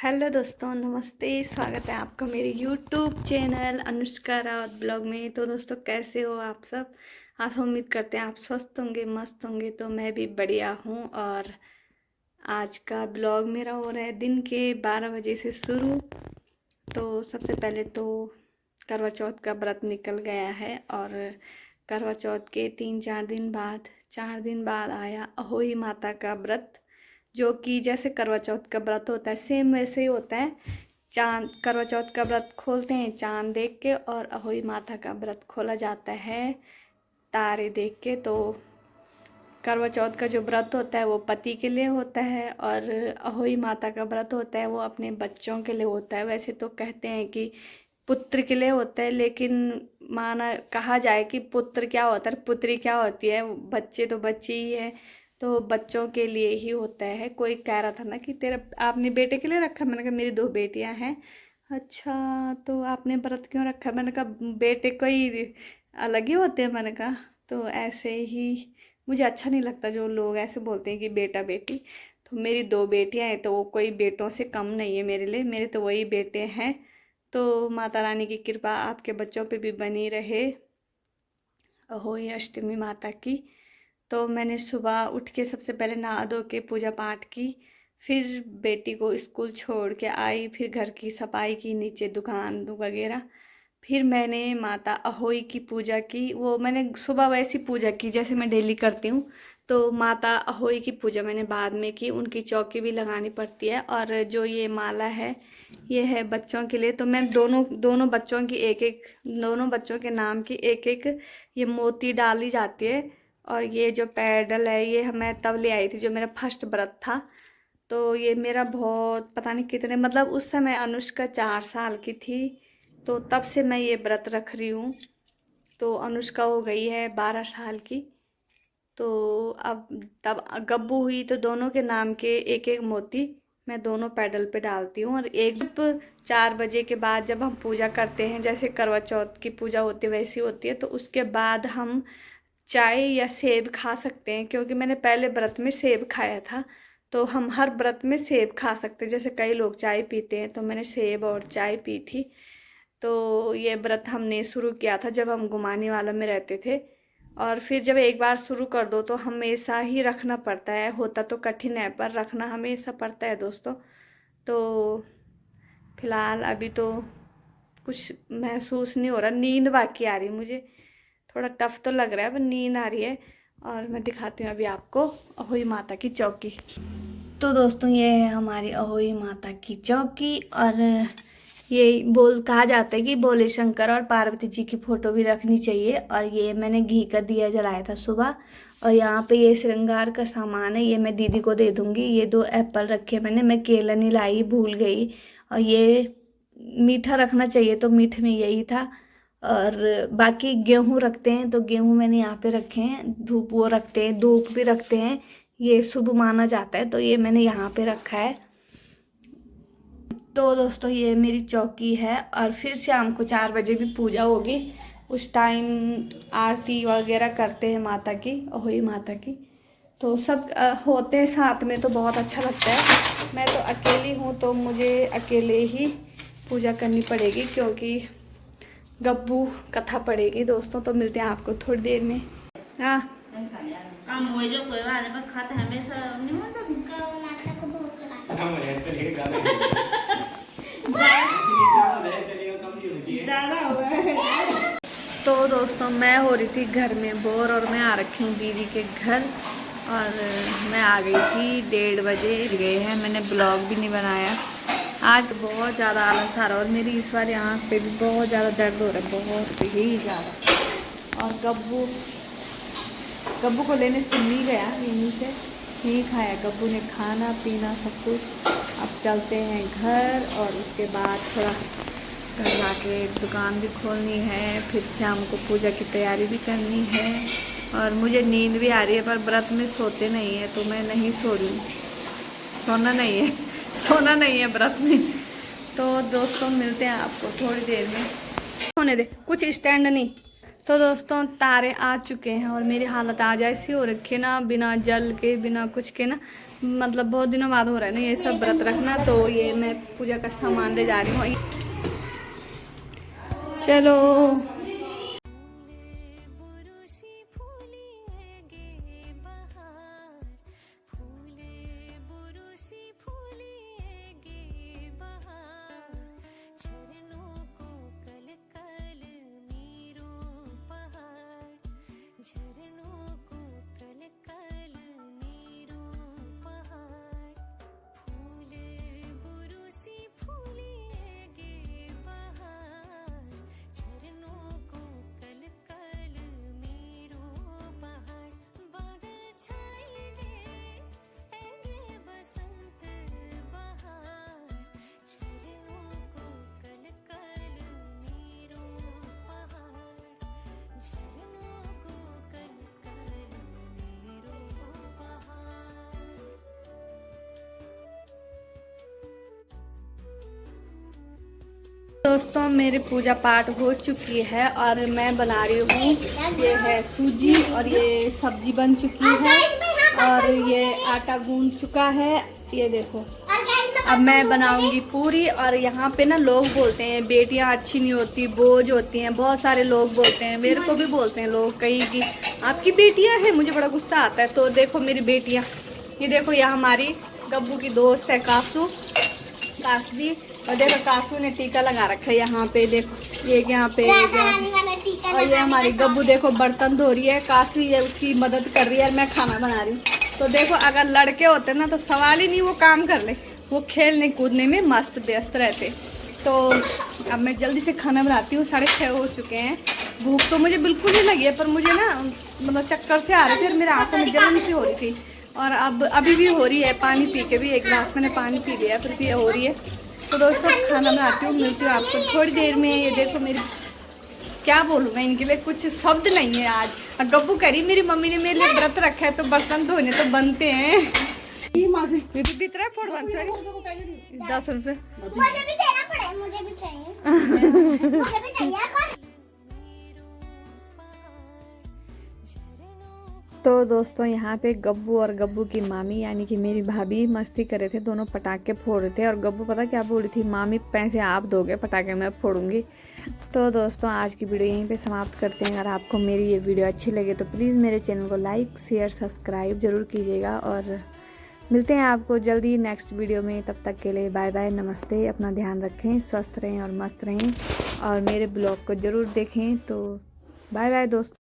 Hello दोस्तों, नमस्ते। स्वागत है आपका मेरे YouTube channel Anushka Rawat blog में। तो दोस्तों, कैसे हो आप सब? आज उम्मीद करते हैं आप स्वस्थ होंगे, मस्त होंगे। तो मैं भी बढ़िया हूँ। और आज का ब्लॉग मेरा हो रहा है दिन के 12 बजे से शुरू। तो सबसे पहले तो करवा चौथ का व्रत निकल गया है और करवा चौथ के 4 दिन बाद आया अहोई माता का व्रत, जो कि जैसे करवा चौथ का व्रत होता है सेम वैसे ही होता है। चांद करवा चौथ का व्रत खोलते हैं चांद देख के, और अहोई माता का व्रत खोला जाता है तारे देख के। तो करवा चौथ का जो व्रत होता है वो पति के लिए होता है, और अहोई माता का व्रत होता है वो अपने बच्चों के लिए होता है। वैसे तो कहते हैं कि पुत्र के लिए होता है, लेकिन माना कहा जाए कि पुत्र क्या होता है, पुत्री क्या होती है, बच्चे तो बच्चे ही है। तो बच्चों के लिए ही होता है। कोई कह रहा था ना कि तेरा आपने बेटे के लिए रखा। मैंने कहा मेरी 2 बेटियां हैं। अच्छा, तो आपने व्रत क्यों रखा? मैंने कहा बेटे कोई अलग ही होते हैं। मैंने कहा तो ऐसे ही मुझे अच्छा नहीं लगता जो लोग ऐसे बोलते हैं कि बेटा बेटी। तो मेरी 2 बेटियां हैं, तो वो कोई बेटों से कम नहीं है मेरे लिए। मेरे तो वही बेटे हैं। तो माता रानी की कृपा आपके बच्चों पे भी बनी रहे, अहोई अष्टमी माता की। तो मैंने सुबह उठ के सबसे पहले नहा धो के पूजा पाठ की, फिर बेटी को स्कूल छोड़ के आई, फिर घर की सफाई की, नीचे दुकान वगैरह। फिर मैंने माता अहोई की पूजा की। वो मैंने सुबह वैसी पूजा की जैसे मैं डेली करती हूँ। तो माता अहोई की पूजा मैंने बाद में की। उनकी चौकी भी लगानी पड़ती है। और जो ये माला है ये है बच्चों के लिए। तो मैं दोनों दोनों बच्चों की एक एक, दोनों बच्चों के नाम की एक एक ये मोती डाली जाती है। और ये जो पैडल है ये मैं तब ले आई थी जो मेरा फर्स्ट व्रत था। तो ये मेरा बहुत पता नहीं कितने, मतलब उस समय अनुष्का 4 साल की थी, तो तब से मैं ये व्रत रख रही हूँ। तो अनुष्का हो गई है 12 साल की। तो अब तब गब्बू हुई तो दोनों के नाम के एक एक मोती मैं दोनों पैडल पे डालती हूँ। और एक जब 4 बजे के बाद जब हम पूजा करते हैं, जैसे करवा चौथ की पूजा होती है वैसी होती है, तो उसके बाद हम चाय या सेब खा सकते हैं। क्योंकि मैंने पहले व्रत में सेब खाया था, तो हम हर व्रत में सेब खा सकते हैं। जैसे कई लोग चाय पीते हैं, तो मैंने सेब और चाय पी थी। तो ये व्रत हमने शुरू किया था जब हम गुमानी वाला में रहते थे। और फिर जब एक बार शुरू कर दो तो हमेशा ही रखना पड़ता है। होता तो कठिन है पर रखना हमेशा पड़ता है दोस्तों। तो फिलहाल अभी तो कुछ महसूस नहीं हो रहा, नींद बाकी आ रही मुझे। थोड़ा टफ तो लग रहा है पर नींद आ रही है। और मैं दिखाती हूँ अभी आपको अहोई माता की चौकी। तो दोस्तों, ये है हमारी अहोई माता की चौकी। और ये कहा जाता है कि भोले शंकर और पार्वती जी की फोटो भी रखनी चाहिए। और ये मैंने घी का दिया जलाया था सुबह। और यहाँ पे ये श्रृंगार का सामान है, ये मैं दीदी को दे दूंगी। ये 2 एप्पल रखे मैंने, मैं केला नहीं लाई, भूल गई। और ये मीठा रखना चाहिए तो मीठे में यही था। और बाकी गेहूं रखते हैं, तो गेहूं मैंने यहाँ पे रखे हैं। धूप वो रखते हैं, धूप भी रखते हैं, ये शुभ माना जाता है, तो ये मैंने यहाँ पे रखा है। तो दोस्तों, ये मेरी चौकी है। और फिर शाम को 4 बजे भी पूजा होगी। उस टाइम आरती वगैरह करते हैं माता की, अहोई माता की। तो सब होते हैं साथ में, तो बहुत अच्छा लगता है। मैं तो अकेली हूँ तो मुझे अकेले ही पूजा करनी पड़ेगी, क्योंकि गब्बू कथा पड़ेगी दोस्तों। तो मिलते हैं आपको थोड़ी देर में। हाँ, काम हो जो कोई बात नहीं, खाता हमेशा नहीं हो जब माता को भोग लगा कम है चलेगा ज्यादा हुआ है। तो दोस्तों, मैं हो रही थी घर में बोर, और मैं आ रखी हूँ दीदी के घर। और मैं आ गई थी 1:30 बजे गए हैं। मैंने ब्लॉग भी नहीं बनाया आज। बहुत ज़्यादा आलस आ रहा है, और मेरी इस बार आँख पे भी बहुत ज़्यादा दर्द हो रहा है, बहुत ही ज़्यादा। और गब्बू गब्बू को लेने सुन्नी गया, यहीं से यहीं खाया गब्बू ने खाना पीना सब कुछ। अब चलते हैं घर, और उसके बाद थोड़ा घर जाके दुकान भी खोलनी है, फिर शाम को पूजा की तैयारी भी करनी है। और मुझे नींद भी आ रही है, पर व्रत में सोते नहीं है तो मैं नहीं सो रही। सोना नहीं है सोना नहीं है व्रत में। तो दोस्तों, मिलते हैं आपको थोड़ी देर में। होने दे, कुछ स्टैंड नहीं। तो दोस्तों, तारे आ चुके हैं, और मेरी हालत आज ऐसी हो रखी है ना, बिना जल के बिना कुछ के ना, मतलब बहुत दिनों बाद हो रहा है ना ये सब व्रत रखना, तो ये मैं पूजा का सामान ले जा रही हूँ। चलो दोस्तों मेरी पूजा पाठ हो चुकी है और मैं बना रही हूँ, ये है सूजी और ये सब्जी बन चुकी है और ये आटा गूंद चुका है, ये देखो। अब मैं बनाऊंगी पूरी। और यहाँ पे ना लोग बोलते हैं बेटियाँ अच्छी नहीं होती, बोझ होती हैं, बहुत सारे लोग बोलते हैं, मेरे को भी बोलते हैं लोग कहीं कि आपकी बेटियाँ हैं। मुझे बड़ा गुस्सा आता है। तो देखो मेरी बेटियाँ, ये देखो, यह हमारी गब्बू की दोस्त है कासवी, और देखो कासू ने टीका लगा रखा है यहाँ पे, देखो ये यहाँ पे, और ये हमारी गब्बू देखो बर्तन धो रही है, कासवी ये उसकी मदद कर रही है और मैं खाना बना रही हूँ। तो देखो अगर लड़के होते ना तो सवाल ही नहीं, वो काम कर ले, वो खेलने कूदने में मस्त व्यस्त रहते। तो अब मैं जल्दी से खाना बनाती हूँ, 6:30 हो चुके हैं। भूख तो मुझे बिल्कुल नहीं लगी है, पर मुझे ना मतलब चक्कर से आ रहे थे और मेरे आँखों में जलन सी हो रही थी, और अब अभी भी हो रही है। पानी पी के भी, एक गिलास मैंने पानी पी लिया, फिर भी हो रही है। तो दोस्तों खाना बनाती हूँ, मिलती हूँ आपको थोड़ी देर में। ये देखो मेरी, क्या बोलूँ मैं, इनके लिए कुछ शब्द नहीं है आज। गब्बू करी मेरी मम्मी ने मेरे लिए व्रत रखा है तो बर्तन धोने तो बनते हैं। ये तो कितना फोड़ 10 रुपये मुझे भी देना पड़ेगा, मुझे भी चाहिए। तो दोस्तों यहाँ पे गब्बू और गब्बू की मामी यानी कि मेरी भाभी मस्ती कर रहे थे, दोनों पटाखे फोड़ रहे थे। और गब्बू पता क्या बोल रही थी, मामी पैसे आप दोगे, पटाखे मैं फोड़ूंगी। तो दोस्तों आज की वीडियो यहीं पे समाप्त करते हैं। अगर आपको मेरी ये वीडियो अच्छी लगे तो प्लीज़ मेरे चैनल को लाइक शेयर सब्सक्राइब ज़रूर कीजिएगा, और मिलते हैं आपको जल्दी नेक्स्ट वीडियो में। तब तक के लिए बाय बाय, नमस्ते। अपना ध्यान रखें, स्वस्थ रहें और मस्त रहें, और मेरे ब्लॉग को ज़रूर देखें। तो बाय बाय दोस्तों।